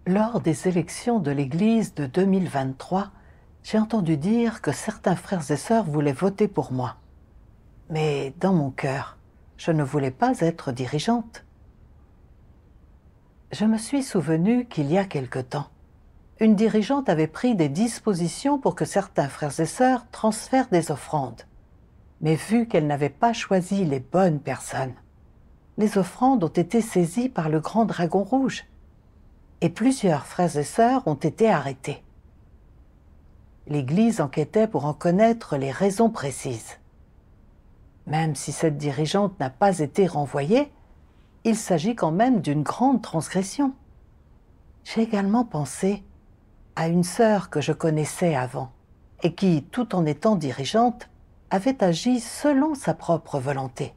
Lors des élections de l'Église de 2023, j'ai entendu dire que certains frères et sœurs voulaient voter pour moi. Mais dans mon cœur, je ne voulais pas être dirigeante. Je me suis souvenu qu'il y a quelque temps, une dirigeante avait pris des dispositions pour que certains frères et sœurs transfèrent des offrandes. Mais vu qu'elle n'avait pas choisi les bonnes personnes, les offrandes ont été saisies par le grand dragon rouge et plusieurs frères et sœurs ont été arrêtés. L'Église enquêtait pour en connaître les raisons précises. Même si cette dirigeante n'a pas été renvoyée, il s'agit quand même d'une grande transgression. J'ai également pensé à une sœur que je connaissais avant et qui, tout en étant dirigeante, avait agi selon sa propre volonté,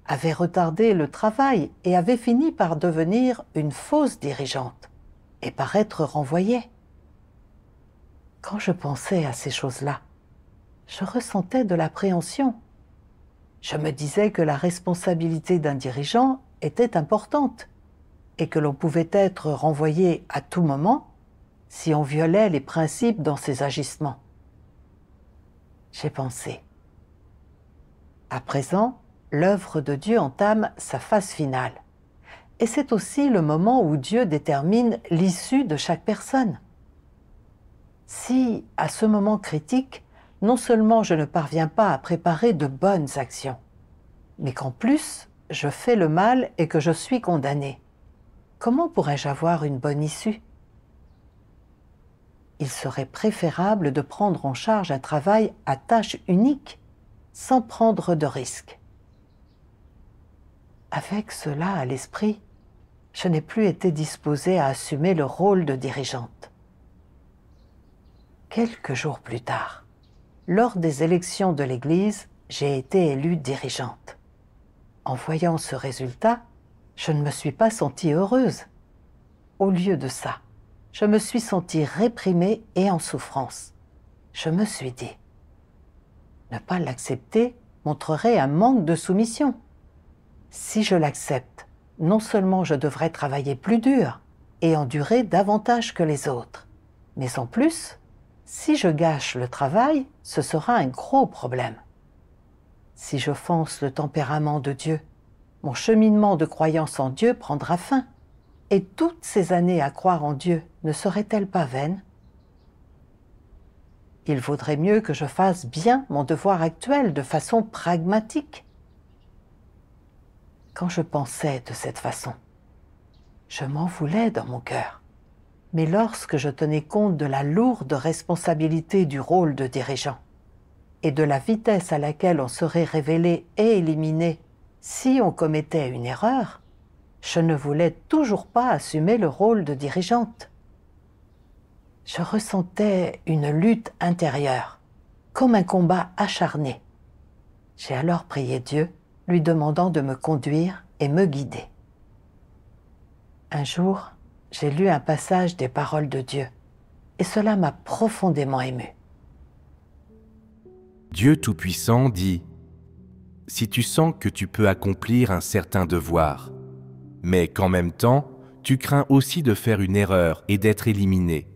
avait retardé le travail et avait fini par devenir une fausse dirigeante et par être renvoyée. Quand je pensais à ces choses-là, je ressentais de l'appréhension. Je me disais que la responsabilité d'un dirigeant était importante et que l'on pouvait être renvoyé à tout moment si on violait les principes dans ses agissements. J'ai pensé. À présent, l'œuvre de Dieu entame sa phase finale. Et c'est aussi le moment où Dieu détermine l'issue de chaque personne. Si, à ce moment critique, non seulement je ne parviens pas à préparer de bonnes actions, mais qu'en plus, je fais le mal et que je suis condamné, comment pourrais-je avoir une bonne issue? Il serait préférable de prendre en charge un travail à tâche unique, sans prendre de risques. Avec cela à l'esprit, je n'ai plus été disposée à assumer le rôle de dirigeante. Quelques jours plus tard, lors des élections de l'Église, j'ai été élue dirigeante. En voyant ce résultat, je ne me suis pas sentie heureuse. Au lieu de ça, je me suis sentie réprimée et en souffrance. Je me suis dit, ne pas l'accepter montrerait un manque de soumission. Si je l'accepte, non seulement je devrais travailler plus dur et endurer davantage que les autres, mais en plus, si je gâche le travail, ce sera un gros problème. Si j'offense le tempérament de Dieu, mon cheminement de croyance en Dieu prendra fin. Et toutes ces années à croire en Dieu ne seraient-elles pas vaines? Il vaudrait mieux que je fasse bien mon devoir actuel de façon pragmatique. Quand je pensais de cette façon, je m'en voulais dans mon cœur. Mais lorsque je tenais compte de la lourde responsabilité du rôle de dirigeant et de la vitesse à laquelle on serait révélé et éliminé si on commettait une erreur, je ne voulais toujours pas assumer le rôle de dirigeante. Je ressentais une lutte intérieure, comme un combat acharné. J'ai alors prié Dieu, lui demandant de me conduire et me guider. Un jour, j'ai lu un passage des paroles de Dieu, et cela m'a profondément émue. Dieu Tout-Puissant dit « Si tu sens que tu peux accomplir un certain devoir, mais qu'en même temps, tu crains aussi de faire une erreur et d'être éliminé,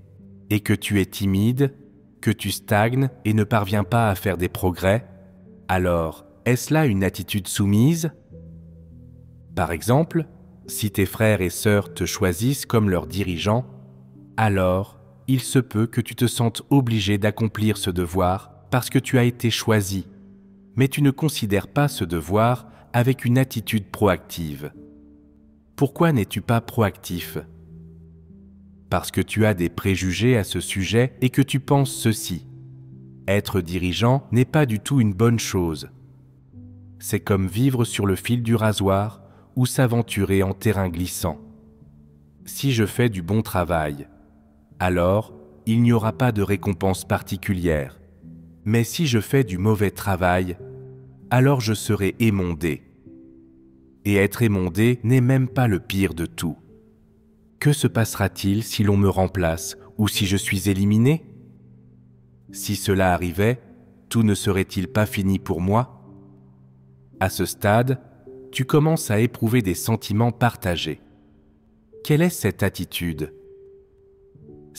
et que tu es timide, que tu stagnes et ne parviens pas à faire des progrès, alors est-ce là une attitude soumise? Par exemple, si tes frères et sœurs te choisissent comme leurs dirigeants, alors il se peut que tu te sentes obligé d'accomplir ce devoir parce que tu as été choisi, mais tu ne considères pas ce devoir avec une attitude proactive. Pourquoi n'es-tu pas proactif? Parce que tu as des préjugés à ce sujet et que tu penses ceci. Être dirigeant n'est pas du tout une bonne chose. C'est comme vivre sur le fil du rasoir ou s'aventurer en terrain glissant. Si je fais du bon travail, alors il n'y aura pas de récompense particulière. Mais si je fais du mauvais travail, alors je serai émondé. Et être émondé n'est même pas le pire de tout. Que se passera-t-il si l'on me remplace ou si je suis éliminé? Si cela arrivait, tout ne serait-il pas fini pour moi? À ce stade, tu commences à éprouver des sentiments partagés. Quelle est cette attitude?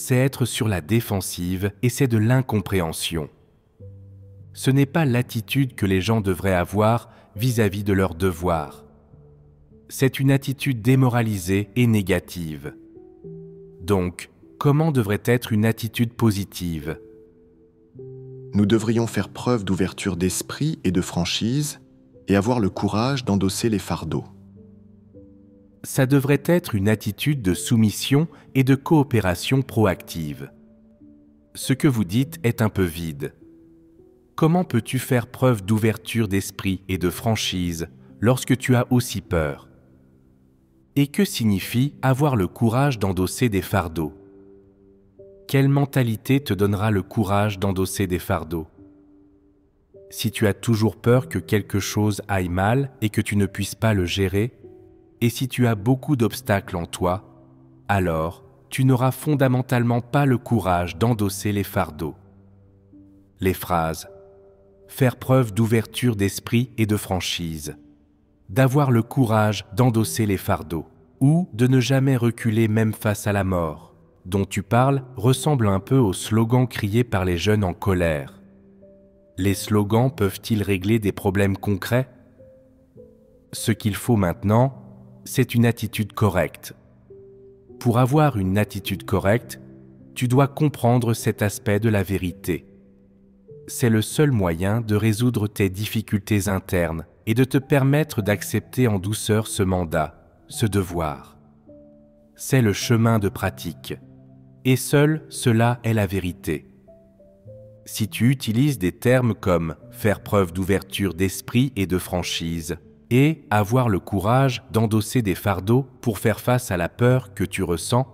c'est être sur la défensive et c'est de l'incompréhension. Ce n'est pas l'attitude que les gens devraient avoir vis-à-vis de leurs devoirs. C'est une attitude démoralisée et négative. Donc, comment devrait être une attitude positive ? Nous devrions faire preuve d'ouverture d'esprit et de franchise et avoir le courage d'endosser les fardeaux. Ça devrait être une attitude de soumission et de coopération proactive. Ce que vous dites est un peu vide. Comment peux-tu faire preuve d'ouverture d'esprit et de franchise lorsque tu as aussi peur ? Et que signifie avoir le courage d'endosser des fardeaux ? Quelle mentalité te donnera le courage d'endosser des fardeaux ? Si tu as toujours peur que quelque chose aille mal et que tu ne puisses pas le gérer, et si tu as beaucoup d'obstacles en toi, alors tu n'auras fondamentalement pas le courage d'endosser les fardeaux. Les phrases « faire preuve d'ouverture d'esprit et de franchise », d'avoir le courage d'endosser les fardeaux, ou de ne jamais reculer même face à la mort, dont tu parles ressemble un peu au slogan crié par les jeunes en colère. Les slogans peuvent-ils régler des problèmes concrets ? Ce qu'il faut maintenant, c'est une attitude correcte. Pour avoir une attitude correcte, tu dois comprendre cet aspect de la vérité. C'est le seul moyen de résoudre tes difficultés internes et de te permettre d'accepter en douceur ce mandat, ce devoir. C'est le chemin de pratique. Et seul cela est la vérité. Si tu utilises des termes comme « faire preuve d'ouverture d'esprit et de franchise » et « avoir le courage d'endosser des fardeaux pour faire face à la peur que tu ressens »,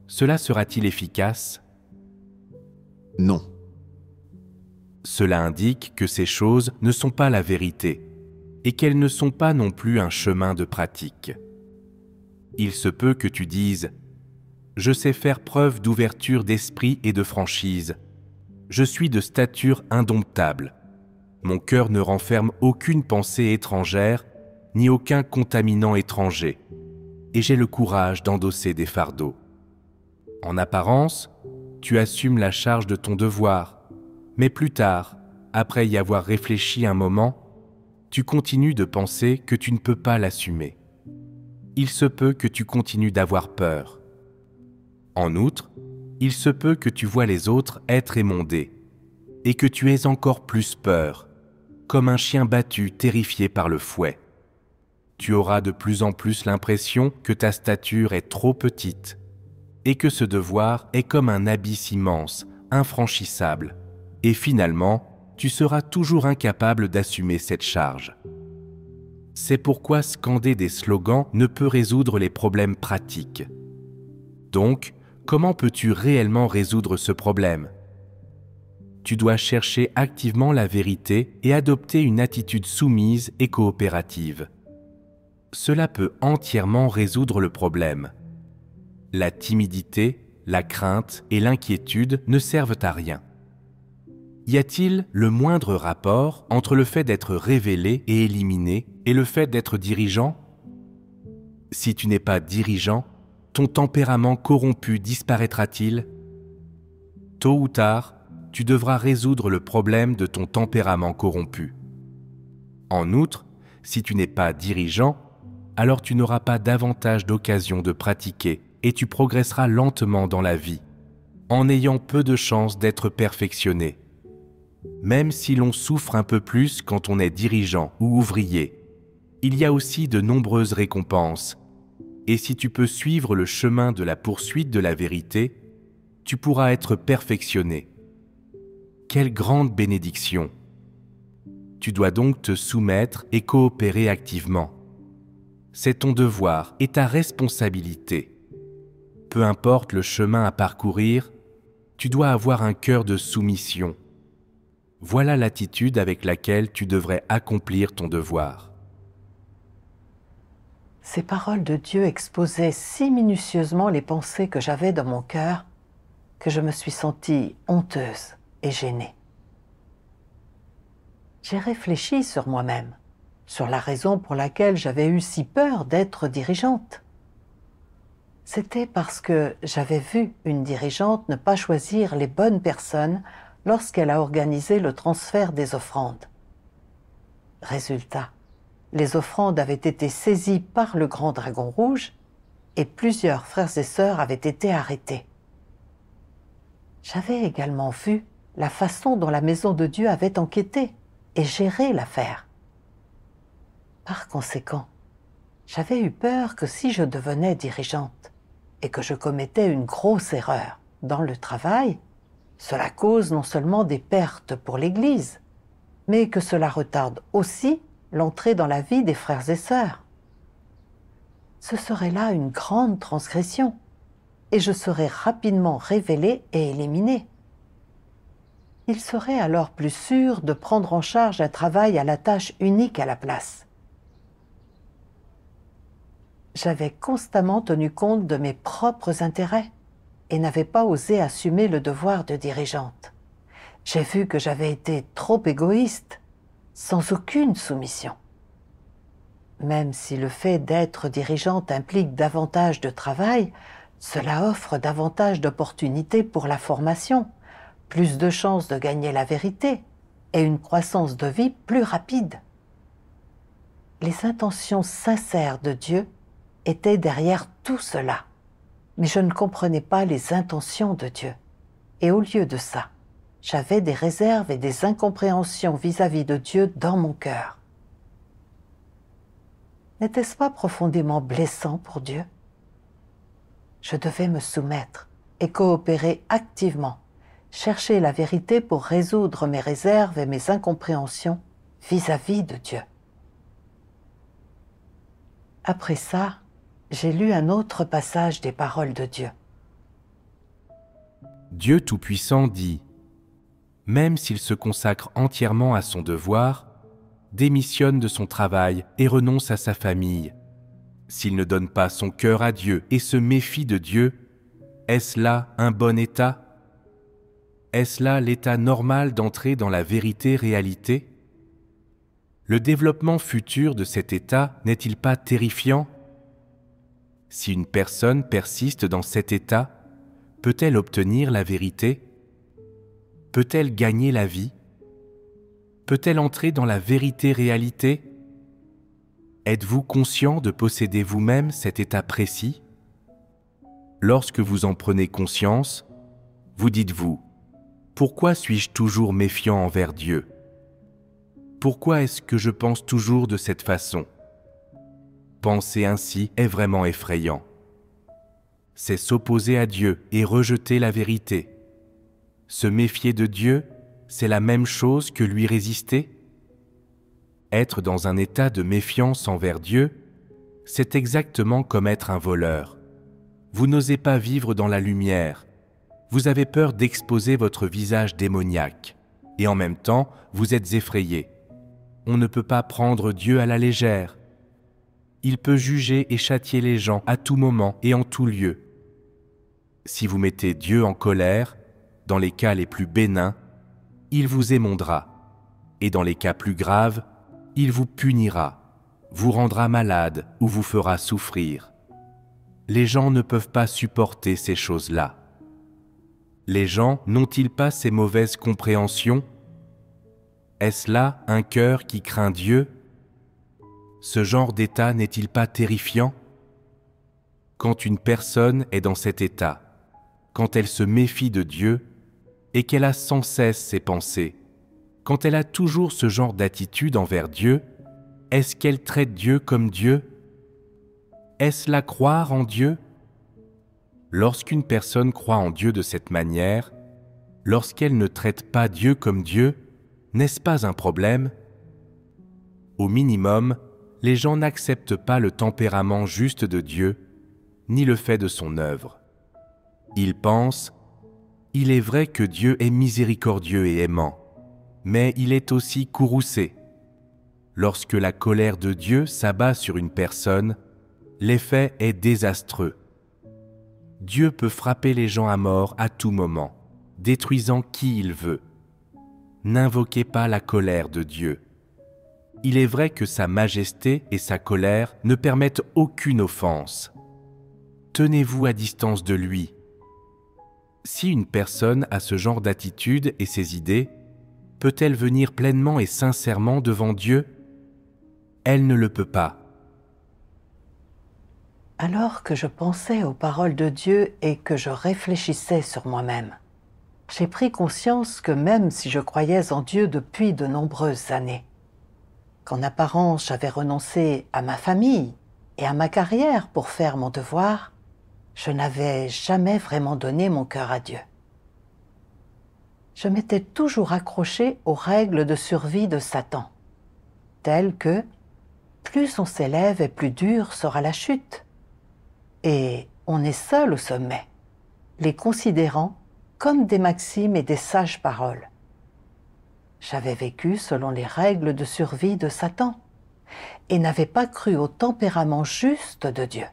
cela sera-t-il efficace ? Non. Cela indique que ces choses ne sont pas la vérité et qu'elles ne sont pas non plus un chemin de pratique. Il se peut que tu dises « Je sais faire preuve d'ouverture d'esprit et de franchise. Je suis de stature indomptable. Mon cœur ne renferme aucune pensée étrangère, ni aucun contaminant étranger, et j'ai le courage d'endosser des fardeaux. » En apparence, tu assumes la charge de ton devoir, mais plus tard, après y avoir réfléchi un moment, tu continues de penser que tu ne peux pas l'assumer. Il se peut que tu continues d'avoir peur. En outre, il se peut que tu vois les autres être émondés et que tu aies encore plus peur, comme un chien battu terrifié par le fouet. Tu auras de plus en plus l'impression que ta stature est trop petite et que ce devoir est comme un abysse immense, infranchissable, et finalement, tu seras toujours incapable d'assumer cette charge. C'est pourquoi scander des slogans ne peut résoudre les problèmes pratiques. Donc, comment peux-tu réellement résoudre ce problème ? Tu dois chercher activement la vérité et adopter une attitude soumise et coopérative. Cela peut entièrement résoudre le problème. La timidité, la crainte et l'inquiétude ne servent à rien. Y a-t-il le moindre rapport entre le fait d'être révélé et éliminé et le fait d'être dirigeant ? Si tu n'es pas dirigeant, ton tempérament corrompu disparaîtra-t-il ? Tôt ou tard, tu devras résoudre le problème de ton tempérament corrompu. En outre, si tu n'es pas dirigeant, alors tu n'auras pas davantage d'occasions de pratiquer et tu progresseras lentement dans la vie, en ayant peu de chances d'être perfectionné. Même si l'on souffre un peu plus quand on est dirigeant ou ouvrier, il y a aussi de nombreuses récompenses. Et si tu peux suivre le chemin de la poursuite de la vérité, tu pourras être perfectionné. Quelle grande bénédiction! Tu dois donc te soumettre et coopérer activement. C'est ton devoir et ta responsabilité. Peu importe le chemin à parcourir, tu dois avoir un cœur de soumission. Voilà l'attitude avec laquelle tu devrais accomplir ton devoir. Ces paroles de Dieu exposaient si minutieusement les pensées que j'avais dans mon cœur que je me suis sentie honteuse et gênée. J'ai réfléchi sur moi-même, sur la raison pour laquelle j'avais eu si peur d'être dirigeante. C'était parce que j'avais vu une dirigeante ne pas choisir les bonnes personnes lorsqu'elle a organisé le transfert des offrandes. Résultat, les offrandes avaient été saisies par le grand dragon rouge et plusieurs frères et sœurs avaient été arrêtés. J'avais également vu la façon dont la maison de Dieu avait enquêté et géré l'affaire. Par conséquent, j'avais eu peur que si je devenais dirigeante et que je commettais une grosse erreur dans le travail, cela cause non seulement des pertes pour l'Église, mais que cela retarde aussi l'entrée dans la vie des frères et sœurs. Ce serait là une grande transgression, et je serais rapidement révélée et éliminée. Il serait alors plus sûr de prendre en charge un travail à la tâche unique à la place. J'avais constamment tenu compte de mes propres intérêts et n'avais pas osé assumer le devoir de dirigeante. J'ai vu que j'avais été trop égoïste, sans aucune soumission. Même si le fait d'être dirigeante implique davantage de travail, cela offre davantage d'opportunités pour la formation, plus de chances de gagner la vérité et une croissance de vie plus rapide. Les intentions sincères de Dieu étaient derrière tout cela, mais je ne comprenais pas les intentions de Dieu. Et au lieu de ça, j'avais des réserves et des incompréhensions vis-à-vis de Dieu dans mon cœur. N'était-ce pas profondément blessant pour Dieu? Je devais me soumettre et coopérer activement, chercher la vérité pour résoudre mes réserves et mes incompréhensions vis-à-vis de Dieu. Après ça, j'ai lu un autre passage des paroles de Dieu. Dieu Tout-Puissant dit « Même s'il se consacre entièrement à son devoir, démissionne de son travail et renonce à sa famille. S'il ne donne pas son cœur à Dieu et se méfie de Dieu, est-ce là un bon état? Est-ce là l'état normal d'entrer dans la vérité-réalité? Le développement futur de cet état n'est-il pas terrifiant? Si une personne persiste dans cet état, peut-elle obtenir la vérité? Peut-elle gagner la vie? Peut-elle entrer dans la vérité-réalité? Êtes-vous conscient de posséder vous-même cet état précis? Lorsque vous en prenez conscience, vous dites-vous « Pourquoi suis-je toujours méfiant envers Dieu? Pourquoi est-ce que je pense toujours de cette façon ?» Penser ainsi est vraiment effrayant. C'est s'opposer à Dieu et rejeter la vérité. Se méfier de Dieu, c'est la même chose que lui résister? Être dans un état de méfiance envers Dieu, c'est exactement comme être un voleur. Vous n'osez pas vivre dans la lumière. Vous avez peur d'exposer votre visage démoniaque. Et en même temps, vous êtes effrayé. On ne peut pas prendre Dieu à la légère. Il peut juger et châtier les gens à tout moment et en tout lieu. Si vous mettez Dieu en colère, dans les cas les plus bénins, il vous émondera. Et dans les cas plus graves, il vous punira, vous rendra malade ou vous fera souffrir. Les gens ne peuvent pas supporter ces choses-là. Les gens n'ont-ils pas ces mauvaises compréhensions? Est-ce là un cœur qui craint Dieu? Ce genre d'état n'est-il pas terrifiant? Quand une personne est dans cet état, quand elle se méfie de Dieu et qu'elle a sans cesse ses pensées, quand elle a toujours ce genre d'attitude envers Dieu, est-ce qu'elle traite Dieu comme Dieu? Est-ce la croire en Dieu? Lorsqu'une personne croit en Dieu de cette manière, lorsqu'elle ne traite pas Dieu comme Dieu, n'est-ce pas un problème? Au minimum, les gens n'acceptent pas le tempérament juste de Dieu, ni le fait de son œuvre. Ils pensent « Il est vrai que Dieu est miséricordieux et aimant, mais il est aussi courroucé. » Lorsque la colère de Dieu s'abat sur une personne, l'effet est désastreux. Dieu peut frapper les gens à mort à tout moment, détruisant qui il veut. N'invoquez pas la colère de Dieu. Il est vrai que sa majesté et sa colère ne permettent aucune offense. tenez-vous à distance de lui. Si une personne a ce genre d'attitude et ces idées, peut-elle venir pleinement et sincèrement devant Dieu? Elle ne le peut pas. Alors que je pensais aux paroles de Dieu et que je réfléchissais sur moi-même, j'ai pris conscience que même si je croyais en Dieu depuis de nombreuses années, qu'en apparence j'avais renoncé à ma famille et à ma carrière pour faire mon devoir, je n'avais jamais vraiment donné mon cœur à Dieu. Je m'étais toujours accrochée aux règles de survie de Satan, telles que plus on s'élève et plus dure sera la chute, et on est seul au sommet, les considérant comme des maximes et des sages paroles. J'avais vécu selon les règles de survie de Satan et n'avais pas cru au tempérament juste de Dieu.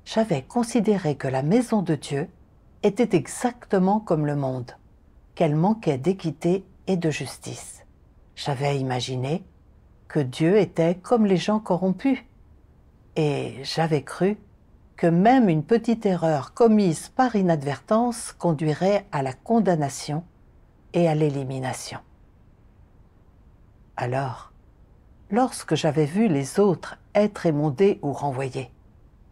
J'avais considéré que la maison de Dieu était exactement comme le monde, qu'elle manquait d'équité et de justice. J'avais imaginé que Dieu était comme les gens corrompus, et j'avais cru que même une petite erreur commise par inadvertance conduirait à la condamnation et à l'élimination. Alors, lorsque j'avais vu les autres être émondés ou renvoyés,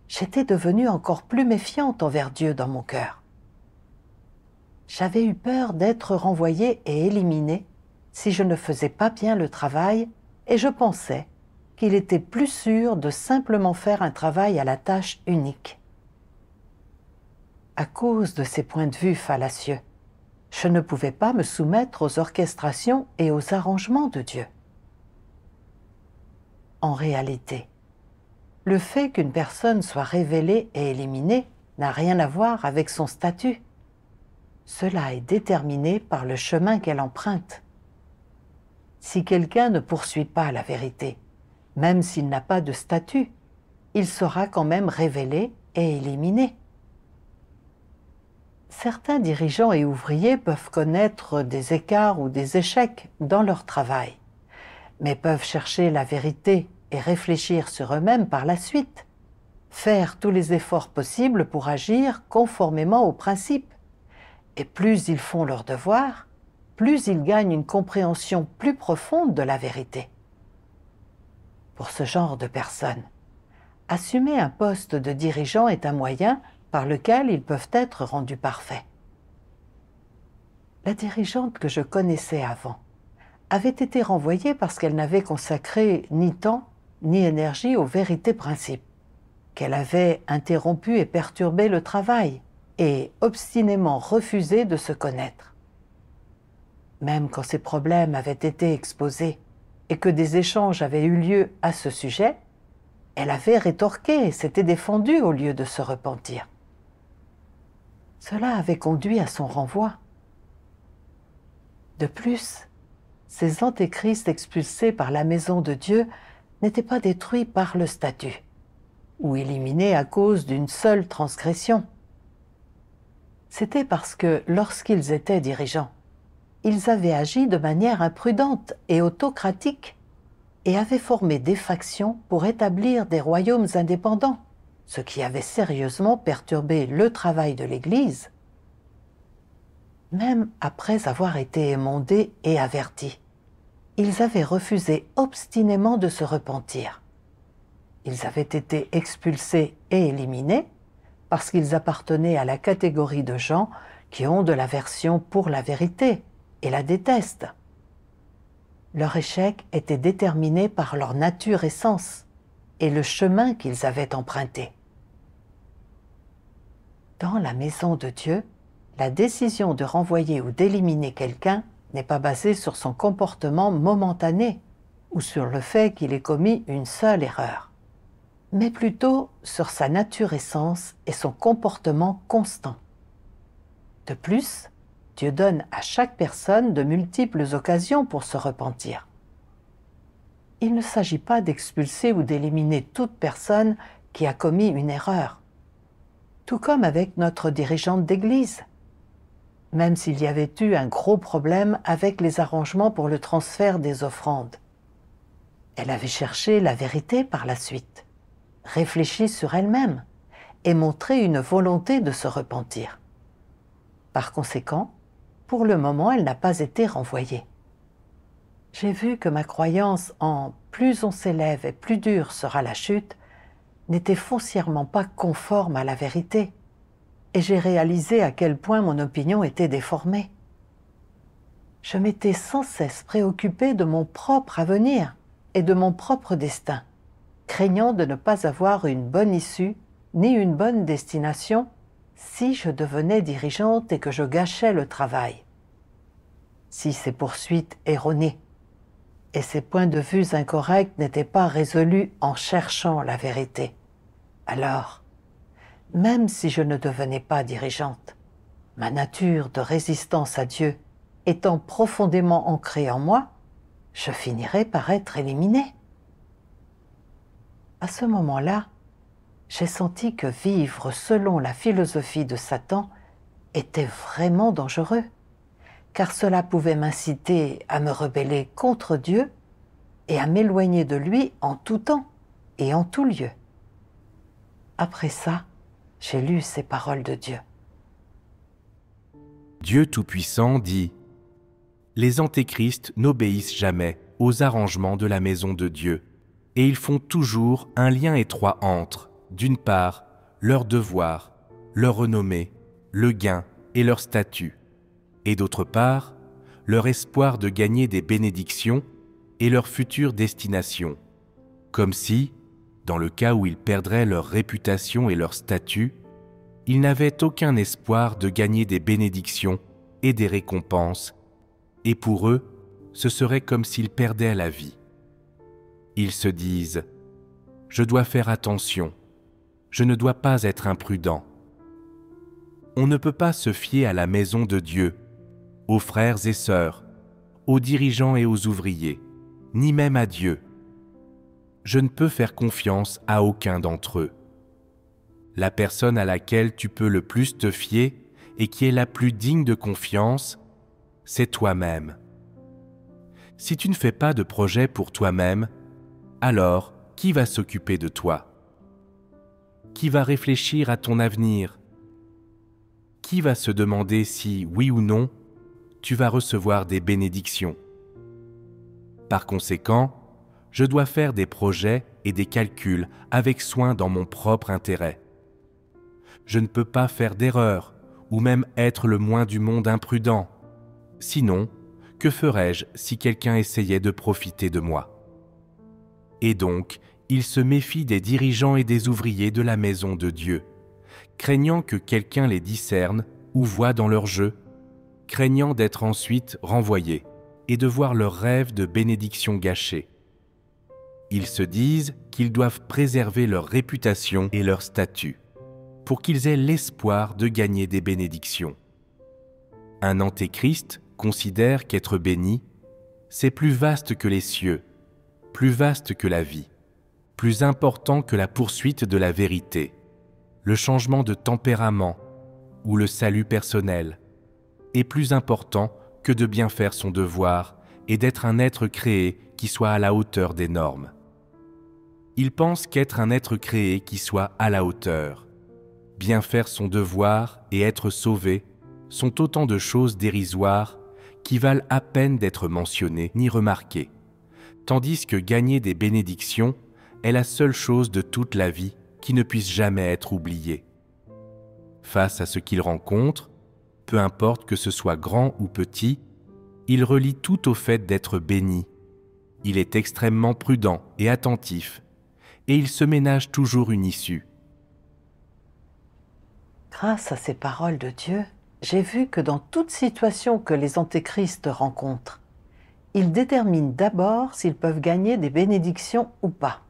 j'étais devenue encore plus méfiante envers Dieu dans mon cœur. J'avais eu peur d'être renvoyée et éliminée si je ne faisais pas bien le travail, et je pensais qu'il était plus sûr de simplement faire un travail à la tâche unique. À cause de ces points de vue fallacieux, je ne pouvais pas me soumettre aux orchestrations et aux arrangements de Dieu. En réalité, le fait qu'une personne soit révélée et éliminée n'a rien à voir avec son statut. Cela est déterminé par le chemin qu'elle emprunte. Si quelqu'un ne poursuit pas la vérité, même s'il n'a pas de statut, il sera quand même révélé et éliminé. Certains dirigeants et ouvriers peuvent connaître des écarts ou des échecs dans leur travail, mais peuvent chercher la vérité et réfléchir sur eux-mêmes par la suite, faire tous les efforts possibles pour agir conformément aux principes. Et plus ils font leur devoir, plus ils gagnent une compréhension plus profonde de la vérité. Pour ce genre de personnes, assumer un poste de dirigeant est un moyen par lequel ils peuvent être rendus parfaits. La dirigeante que je connaissais avant avait été renvoyée parce qu'elle n'avait consacré ni temps ni énergie aux vérités principes, qu'elle avait interrompu et perturbé le travail et obstinément refusé de se connaître. Même quand ces problèmes avaient été exposés et que des échanges avaient eu lieu à ce sujet, elle avait rétorqué et s'était défendue au lieu de se repentir. Cela avait conduit à son renvoi. De plus, ces antéchrists expulsés par la maison de Dieu n'étaient pas détruits par le statut, ou éliminés à cause d'une seule transgression. C'était parce que, lorsqu'ils étaient dirigeants, ils avaient agi de manière imprudente et autocratique et avaient formé des factions pour établir des royaumes indépendants, ce qui avait sérieusement perturbé le travail de l'Église. Même après avoir été émondés et avertis, ils avaient refusé obstinément de se repentir. Ils avaient été expulsés et éliminés parce qu'ils appartenaient à la catégorie de gens qui ont de l'aversion pour la vérité et la détestent. Leur échec était déterminé par leur nature et sens et le chemin qu'ils avaient emprunté. Dans la maison de Dieu, la décision de renvoyer ou d'éliminer quelqu'un n'est pas basée sur son comportement momentané ou sur le fait qu'il ait commis une seule erreur, mais plutôt sur sa nature et sens et son comportement constant. De plus, Dieu donne à chaque personne de multiples occasions pour se repentir. Il ne s'agit pas d'expulser ou d'éliminer toute personne qui a commis une erreur, tout comme avec notre dirigeante d'église. Même s'il y avait eu un gros problème avec les arrangements pour le transfert des offrandes. Elle avait cherché la vérité par la suite, réfléchi sur elle-même et montrer une volonté de se repentir. Par conséquent, pour le moment, elle n'a pas été renvoyée. J'ai vu que ma croyance en « plus on s'élève et plus dure sera la chute » n'était foncièrement pas conforme à la vérité, et j'ai réalisé à quel point mon opinion était déformée. Je m'étais sans cesse préoccupée de mon propre avenir et de mon propre destin, craignant de ne pas avoir une bonne issue ni une bonne destination si je devenais dirigeante et que je gâchais le travail. Si ces poursuites erronées et ces points de vue incorrects n'étaient pas résolus en cherchant la vérité, alors, même si je ne devenais pas dirigeante, ma nature de résistance à Dieu étant profondément ancrée en moi, je finirais par être éliminée. À ce moment-là, j'ai senti que vivre selon la philosophie de Satan était vraiment dangereux, car cela pouvait m'inciter à me rebeller contre Dieu et à m'éloigner de lui en tout temps et en tout lieu. Après ça, j'ai lu ces paroles de Dieu. Dieu Tout-Puissant dit « Les antéchrists n'obéissent jamais aux arrangements de la maison de Dieu, et ils font toujours un lien étroit entre, d'une part, leur devoir, leur renommée, le gain et leur statut, et d'autre part, leur espoir de gagner des bénédictions et leur future destination, comme si, dans le cas où ils perdraient leur réputation et leur statut, ils n'avaient aucun espoir de gagner des bénédictions et des récompenses, et pour eux, ce serait comme s'ils perdaient la vie. Ils se disent « Je dois faire attention, je ne dois pas être imprudent. » On ne peut pas se fier à la maison de Dieu, aux frères et sœurs, aux dirigeants et aux ouvriers, ni même à Dieu. Je ne peux faire confiance à aucun d'entre eux. La personne à laquelle tu peux le plus te fier et qui est la plus digne de confiance, c'est toi-même. Si tu ne fais pas de projet pour toi-même, alors qui va s'occuper de toi? Qui va réfléchir à ton avenir? Qui va se demander si, oui ou non, tu vas recevoir des bénédictions? Par conséquent, je dois faire des projets et des calculs avec soin dans mon propre intérêt. Je ne peux pas faire d'erreur ou même être le moins du monde imprudent. Sinon, que ferais-je si quelqu'un essayait de profiter de moi? Et donc, il se méfie des dirigeants et des ouvriers de la maison de Dieu, craignant que quelqu'un les discerne ou voie dans leur jeu, craignant d'être ensuite renvoyés et de voir leurs rêves de bénédiction gâchés. Ils se disent qu'ils doivent préserver leur réputation et leur statut, pour qu'ils aient l'espoir de gagner des bénédictions. Un antéchrist considère qu'être béni, c'est plus vaste que les cieux, plus vaste que la vie, plus important que la poursuite de la vérité, le changement de tempérament ou le salut personnel, et plus important que de bien faire son devoir et d'être un être créé qui soit à la hauteur des normes. Il pense qu'être un être créé qui soit à la hauteur, bien faire son devoir et être sauvé sont autant de choses dérisoires qui valent à peine d'être mentionnées ni remarquées, tandis que gagner des bénédictions est la seule chose de toute la vie qui ne puisse jamais être oubliée. Face à ce qu'il rencontre, peu importe que ce soit grand ou petit, il relie tout au fait d'être béni. Il est extrêmement prudent et attentif, et il se ménage toujours une issue. Grâce à ces paroles de Dieu, j'ai vu que dans toute situation que les antéchrists rencontrent, ils déterminent d'abord s'ils peuvent gagner des bénédictions ou pas.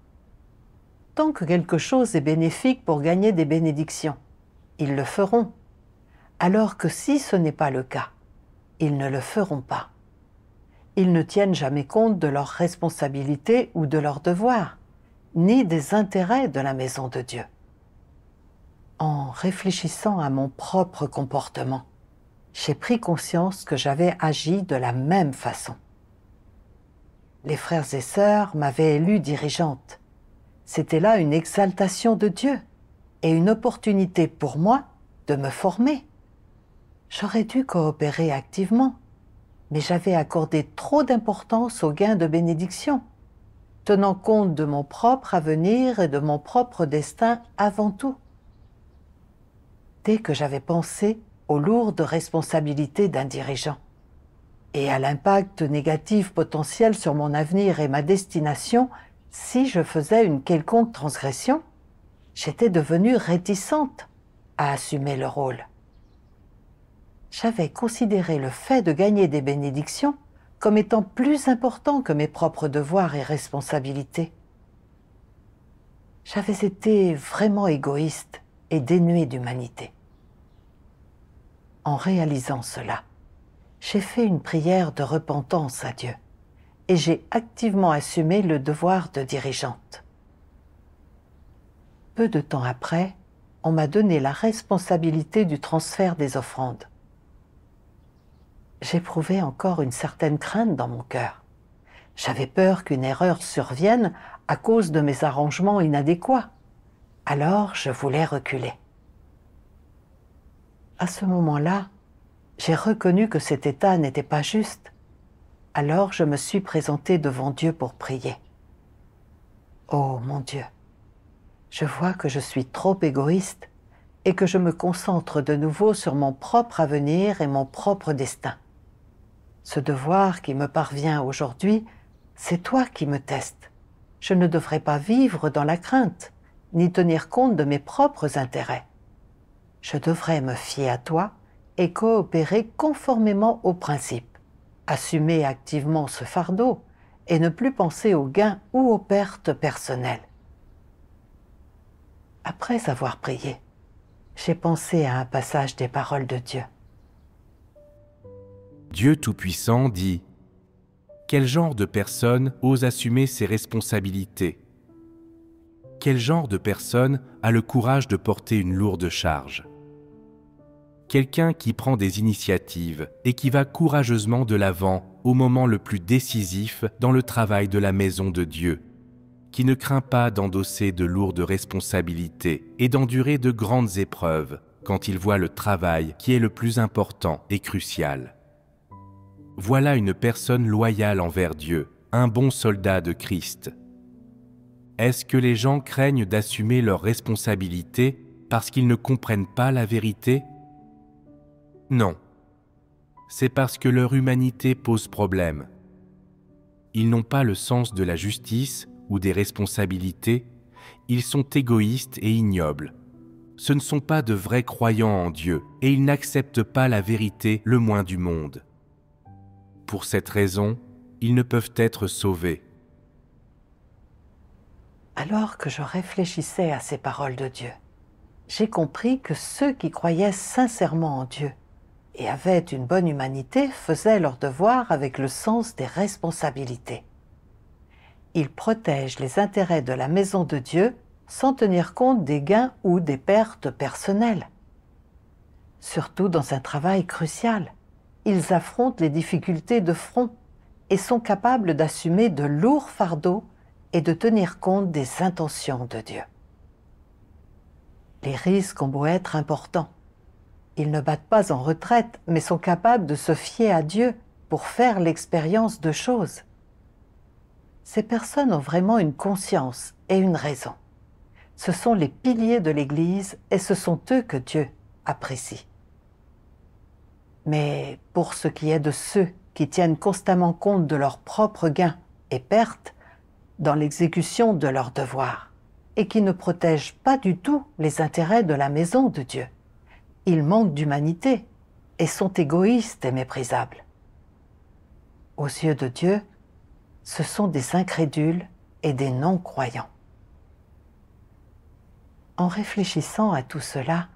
Tant que quelque chose est bénéfique pour gagner des bénédictions, ils le feront, alors que si ce n'est pas le cas, ils ne le feront pas. Ils ne tiennent jamais compte de leurs responsabilités ou de leurs devoirs, ni des intérêts de la maison de Dieu. En réfléchissant à mon propre comportement, j'ai pris conscience que j'avais agi de la même façon. Les frères et sœurs m'avaient élue dirigeante. C'était là une exaltation de Dieu. et une opportunité pour moi de me former. J'aurais dû coopérer activement, mais j'avais accordé trop d'importance aux gains de bénédiction, tenant compte de mon propre avenir et de mon propre destin avant tout. Dès que j'avais pensé aux lourdes responsabilités d'un dirigeant et à l'impact négatif potentiel sur mon avenir et ma destination si je faisais une quelconque transgression, j'étais devenue réticente à assumer le rôle. J'avais considéré le fait de gagner des bénédictions comme étant plus important que mes propres devoirs et responsabilités. J'avais été vraiment égoïste et dénuée d'humanité. En réalisant cela, j'ai fait une prière de repentance à Dieu et j'ai activement assumé le devoir de dirigeante. Peu de temps après, on m'a donné la responsabilité du transfert des offrandes. J'éprouvais encore une certaine crainte dans mon cœur. J'avais peur qu'une erreur survienne à cause de mes arrangements inadéquats. Alors je voulais reculer. À ce moment-là, j'ai reconnu que cet état n'était pas juste. Alors je me suis présentée devant Dieu pour prier. Oh mon Dieu, je vois que je suis trop égoïste et que je me concentre de nouveau sur mon propre avenir et mon propre destin. Ce devoir qui me parvient aujourd'hui, c'est toi qui me testes. Je ne devrais pas vivre dans la crainte, ni tenir compte de mes propres intérêts. Je devrais me fier à toi et coopérer conformément aux principes, assumer activement ce fardeau et ne plus penser aux gains ou aux pertes personnelles. Après avoir prié, j'ai pensé à un passage des paroles de Dieu. Dieu Tout-Puissant dit: quel genre de personne ose assumer ses responsabilités? Quel genre de personne a le courage de porter une lourde charge? Quelqu'un qui prend des initiatives et qui va courageusement de l'avant au moment le plus décisif dans le travail de la maison de Dieu, qui ne craint pas d'endosser de lourdes responsabilités et d'endurer de grandes épreuves quand il voit le travail qui est le plus important et crucial. Voilà une personne loyale envers Dieu, un bon soldat de Christ. Est-ce que les gens craignent d'assumer leurs responsabilités parce qu'ils ne comprennent pas la vérité? Non. C'est parce que leur humanité pose problème. Ils n'ont pas le sens de la justice ou des responsabilités, ils sont égoïstes et ignobles. Ce ne sont pas de vrais croyants en Dieu et ils n'acceptent pas la vérité le moins du monde. Pour cette raison, ils ne peuvent être sauvés. Alors que je réfléchissais à ces paroles de Dieu, j'ai compris que ceux qui croyaient sincèrement en Dieu et avaient une bonne humanité faisaient leur devoir avec le sens des responsabilités. Ils protègent les intérêts de la maison de Dieu sans tenir compte des gains ou des pertes personnelles. Surtout dans un travail crucial, ils affrontent les difficultés de front et sont capables d'assumer de lourds fardeaux et de tenir compte des intentions de Dieu. Les risques ont beau être importants. Ils ne battent pas en retraite, mais sont capables de se fier à Dieu pour faire l'expérience de choses. Ces personnes ont vraiment une conscience et une raison. Ce sont les piliers de l'Église et ce sont eux que Dieu apprécie. Mais pour ce qui est de ceux qui tiennent constamment compte de leurs propres gains et pertes dans l'exécution de leurs devoirs et qui ne protègent pas du tout les intérêts de la maison de Dieu, ils manquent d'humanité et sont égoïstes et méprisables. Aux yeux de Dieu, ce sont des incrédules et des non-croyants. En réfléchissant à tout cela,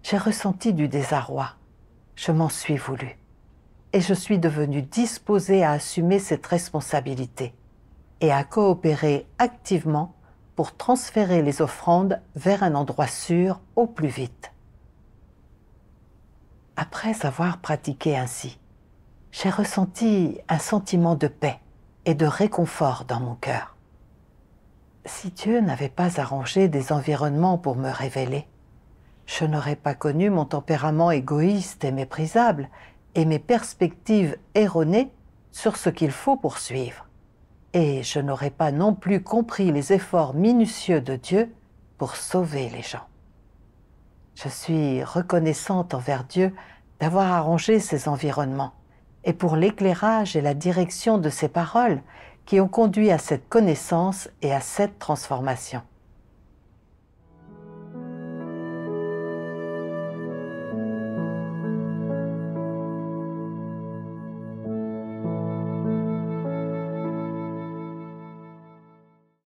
j'ai ressenti du désarroi. Je m'en suis voulu et je suis devenue disposée à assumer cette responsabilité et à coopérer activement pour transférer les offrandes vers un endroit sûr au plus vite. Après avoir pratiqué ainsi, j'ai ressenti un sentiment de paix et de réconfort dans mon cœur. Si Dieu n'avait pas arrangé des environnements pour me révéler, je n'aurais pas connu mon tempérament égoïste et méprisable et mes perspectives erronées sur ce qu'il faut poursuivre. Et je n'aurais pas non plus compris les efforts minutieux de Dieu pour sauver les gens. Je suis reconnaissante envers Dieu d'avoir arrangé ces environnements et pour l'éclairage et la direction de ses paroles qui ont conduit à cette connaissance et à cette transformation.